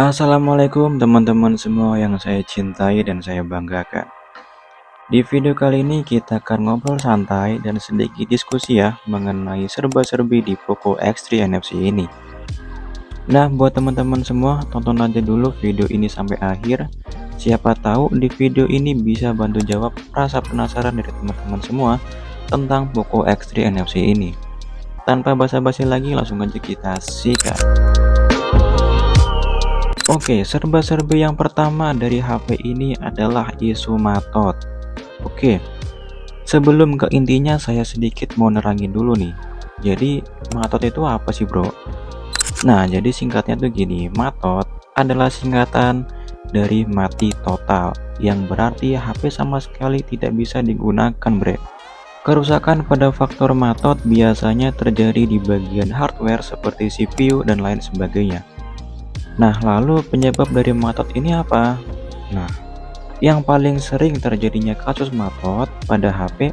Assalamualaikum teman-teman semua yang saya cintai dan saya banggakan. Di video kali ini kita akan ngobrol santai dan sedikit diskusi ya mengenai serba-serbi di Poco X3 NFC ini. Nah, buat teman-teman semua, tonton aja dulu video ini sampai akhir. Siapa tahu di video ini bisa bantu jawab rasa penasaran dari teman-teman semua tentang Poco X3 NFC ini. Tanpa basa-basi lagi, langsung aja kita sikat. Oke, serba-serbi yang pertama dari HP ini adalah isu matot. Oke, sebelum ke intinya saya sedikit mau nerangin dulu nih. Jadi, matot itu apa sih, bro? Nah, jadi singkatnya tuh gini, matot adalah singkatan dari mati total, yang berarti HP sama sekali tidak bisa digunakan, bre. Kerusakan pada faktor matot biasanya terjadi di bagian hardware seperti CPU dan lain sebagainya. Nah, lalu penyebab dari matot ini apa? Nah, yang paling sering terjadinya kasus matot pada HP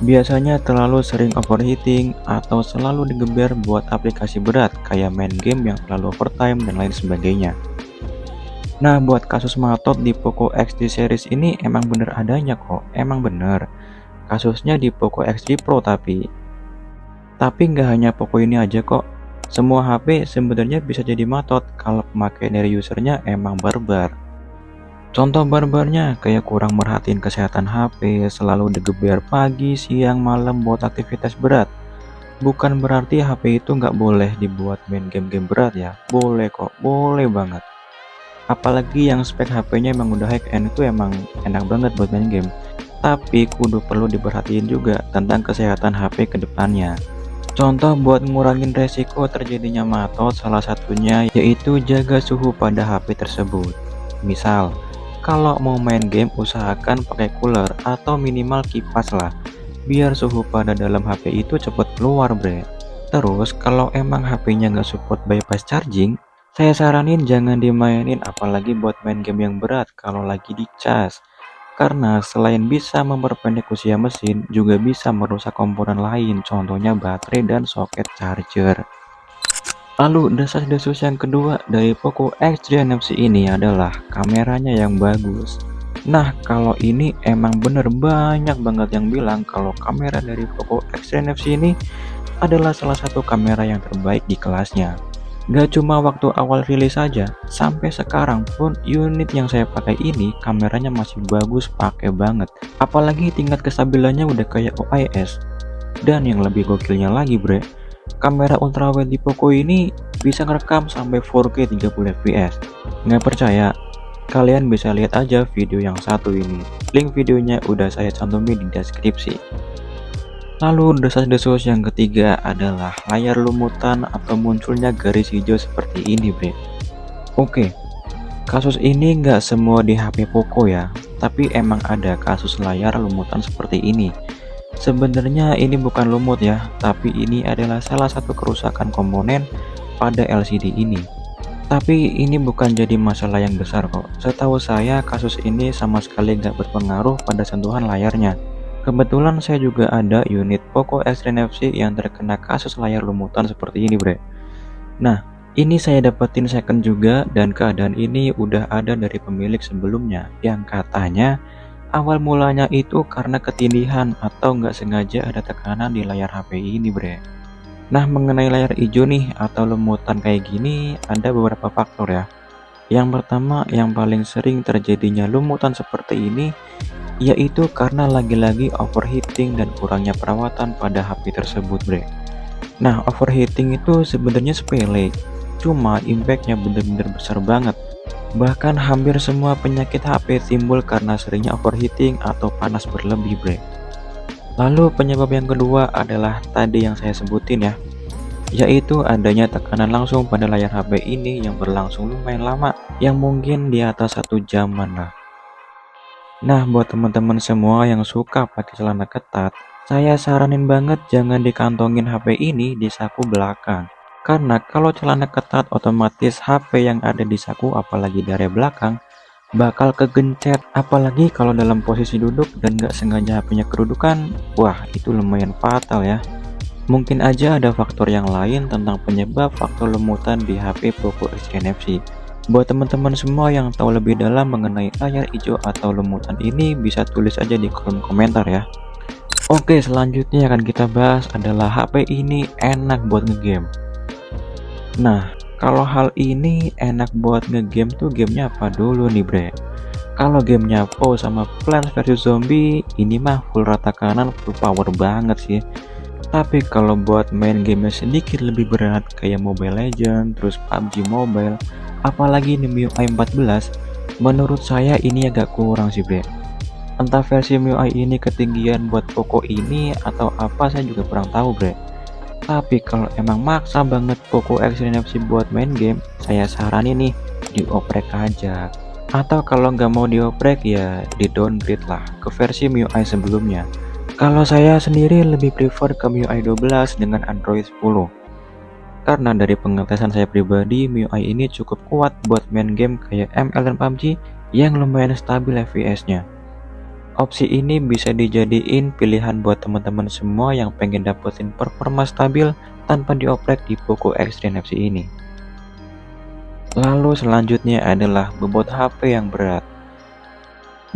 biasanya terlalu sering overheating atau selalu digeber buat aplikasi berat kayak main game yang terlalu overtime dan lain sebagainya. Nah, buat kasus matot di Poco X3 series ini emang bener adanya kok, emang bener. Kasusnya di Poco X3 Pro tapi nggak hanya Poco ini aja kok. Semua HP sebenarnya bisa jadi matot kalau pemakaian dari usernya emang barbar. Contoh barbarnya kayak kurang merhatiin kesehatan HP, selalu digeber pagi, siang, malam buat aktivitas berat. Bukan berarti HP itu nggak boleh dibuat main game-game berat ya. Boleh kok, boleh banget. Apalagi yang spek HP-nya emang udah high-end itu emang enak banget buat main game. Tapi kudu perlu diperhatiin juga tentang kesehatan HP ke depannya. Contoh buat ngurangin resiko terjadinya matot salah satunya yaitu jaga suhu pada HP tersebut. Misal, kalau mau main game usahakan pakai cooler atau minimal kipas lah, biar suhu pada dalam HP itu cepet keluar, bre. Terus kalau emang HP-nya nggak support bypass charging, saya saranin jangan dimainin apalagi buat main game yang berat kalau lagi dicas. Karena selain bisa memperpendek usia mesin, juga bisa merusak komponen lain, contohnya baterai dan soket charger. Lalu desas-desus yang kedua dari Poco X3 NFC ini adalah kameranya yang bagus. Nah, kalau ini emang bener banyak banget yang bilang kalau kamera dari Poco X3 NFC ini adalah salah satu kamera yang terbaik di kelasnya. Gak cuma waktu awal rilis saja, sampai sekarang pun unit yang saya pakai ini kameranya masih bagus, pakai banget. Apalagi tingkat kestabilannya udah kayak OIS. Dan yang lebih gokilnya lagi, bre, kamera ultrawide di Poco ini bisa ngerekam sampai 4K 30 fps. Nggak percaya? Kalian bisa lihat aja video yang satu ini. Link videonya udah saya cantumin di deskripsi. Lalu desas-desus yang ketiga adalah layar lumutan atau munculnya garis hijau seperti ini, bre. Oke, kasus ini nggak semua di HP Poco ya, tapi emang ada kasus layar lumutan seperti ini. Sebenarnya ini bukan lumut ya, tapi ini adalah salah satu kerusakan komponen pada LCD ini. Tapi ini bukan jadi masalah yang besar kok. Setahu saya kasus ini sama sekali nggak berpengaruh pada sentuhan layarnya. Kebetulan saya juga ada unit Poco X3 NFC yang terkena kasus layar lumutan seperti ini, bre. Nah, ini saya dapetin second juga dan keadaan ini udah ada dari pemilik sebelumnya yang katanya awal mulanya itu karena ketindihan atau nggak sengaja ada tekanan di layar HP ini, bre. Nah, mengenai layar hijau nih atau lumutan kayak gini ada beberapa faktor ya. Yang pertama, yang paling sering terjadinya lumutan seperti ini yaitu karena lagi-lagi overheating dan kurangnya perawatan pada HP tersebut, bre. Nah, overheating itu sebenarnya sepele, cuma impactnya bener-bener besar banget. Bahkan hampir semua penyakit HP timbul karena seringnya overheating atau panas berlebih, bre. Lalu penyebab yang kedua adalah tadi yang saya sebutin ya, yaitu adanya tekanan langsung pada layar HP ini yang berlangsung lumayan lama, yang mungkin di atas 1 jaman lah. Nah, buat teman-teman semua yang suka pakai celana ketat, saya saranin banget jangan dikantongin HP ini di saku belakang. Karena kalau celana ketat otomatis HP yang ada di saku apalagi dari belakang bakal kegencet. Apalagi kalau dalam posisi duduk dan gak sengaja HP-nya kedudukan, wah itu lumayan fatal ya. Mungkin aja ada faktor yang lain tentang penyebab faktor lumutan di HP Poco X3 NFC. Buat teman-teman semua yang tahu lebih dalam mengenai layar hijau atau lumutan ini, bisa tulis aja di kolom komentar ya. Oke, selanjutnya akan kita bahas adalah HP ini enak buat ngegame. Nah, kalau hal ini enak buat ngegame tuh gamenya apa dulu nih bre? Kalau gamenya PoW sama Plants vs Zombie, ini mah full rata kanan, full power banget sih. Tapi kalau buat main gamenya sedikit lebih berat kayak Mobile Legends, terus PUBG Mobile, apalagi di MIUI 14, menurut saya ini agak kurang sih bre. Entah versi MIUI ini ketinggian buat Poco ini atau apa, saya juga kurang tahu bre. Tapi kalau emang maksa banget Poco X3 NFC buat main game, saya saranin nih dioprek aja. Atau kalau nggak mau dioprek ya di downgrade lah ke versi MIUI sebelumnya. Kalau saya sendiri lebih prefer ke MIUI 12 dengan Android 10. Karena dari pengetesan saya pribadi, MIUI ini cukup kuat buat main game kayak ML dan PUBG yang lumayan stabil FPS-nya. Opsi ini bisa dijadiin pilihan buat teman-teman semua yang pengen dapetin performa stabil tanpa dioprek di Poco X3 NFC ini. Lalu selanjutnya adalah bobot HP yang berat.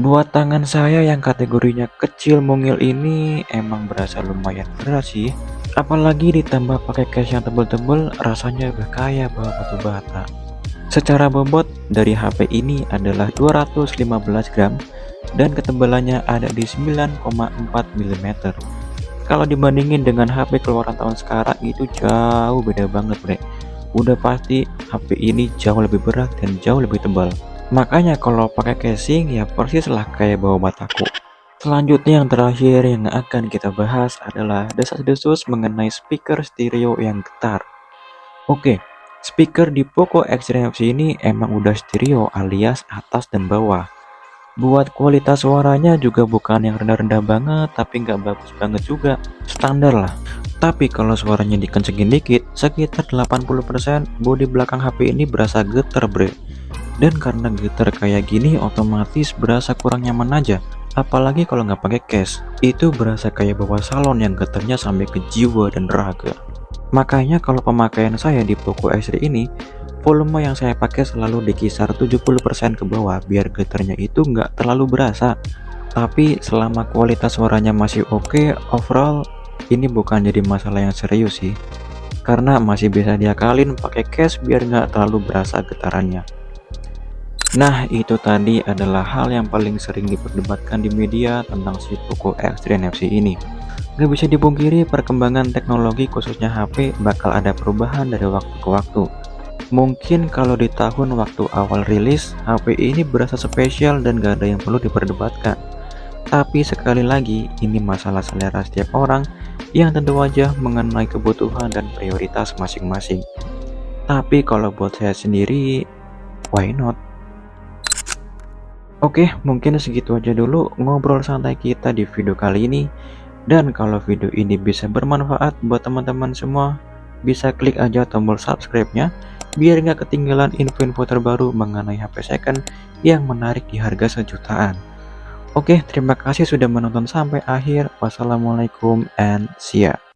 Buat tangan saya yang kategorinya kecil mungil ini emang berasa lumayan berat sih. Apalagi ditambah pakai case yang tebel-tebel, rasanya udah kayak bawa batu bata. Secara bobot dari HP ini adalah 215 gram dan ketebalannya ada di 9,4 mm. Kalau dibandingin dengan HP keluaran tahun sekarang itu jauh beda banget bre. Udah pasti HP ini jauh lebih berat dan jauh lebih tebal. Makanya kalau pakai casing ya persis lah kayak bawa bataku. Selanjutnya yang terakhir yang akan kita bahas adalah desas-desus mengenai speaker stereo yang getar. Oke, speaker di Poco X3 NFC ini emang udah stereo alias atas dan bawah. Buat kualitas suaranya juga bukan yang rendah-rendah banget, tapi nggak bagus banget juga, standar lah. Tapi kalau suaranya dikencengin dikit, sekitar 80% bodi belakang HP ini berasa getar bre. Dan karena getar kayak gini otomatis berasa kurang nyaman aja. Apalagi kalau nggak pakai case, itu berasa kayak bawa salon yang getarnya sampai ke jiwa dan raga. Makanya kalau pemakaian saya di Poco X3 ini, volume yang saya pakai selalu di kisar 70% ke bawah biar getarnya itu nggak terlalu berasa. Tapi selama kualitas suaranya masih oke, overall ini bukan jadi masalah yang serius sih. Karena masih bisa diakalin pakai case biar nggak terlalu berasa getarannya. Nah, itu tadi adalah hal yang paling sering diperdebatkan di media tentang si Poco X3 NFC ini. Gak bisa dipungkiri perkembangan teknologi khususnya HP bakal ada perubahan dari waktu ke waktu. Mungkin kalau di tahun waktu awal rilis, HP ini berasa spesial dan gak ada yang perlu diperdebatkan. Tapi sekali lagi, ini masalah selera setiap orang yang tentu aja mengenai kebutuhan dan prioritas masing-masing. Tapi kalau buat saya sendiri, why not? Oke, mungkin segitu aja dulu ngobrol santai kita di video kali ini. Dan kalau video ini bisa bermanfaat buat teman-teman semua, bisa klik aja tombol subscribe-nya biar nggak ketinggalan info-info terbaru mengenai HP second yang menarik di harga sejutaan. Oke, terima kasih sudah menonton sampai akhir. Wassalamualaikum and see ya.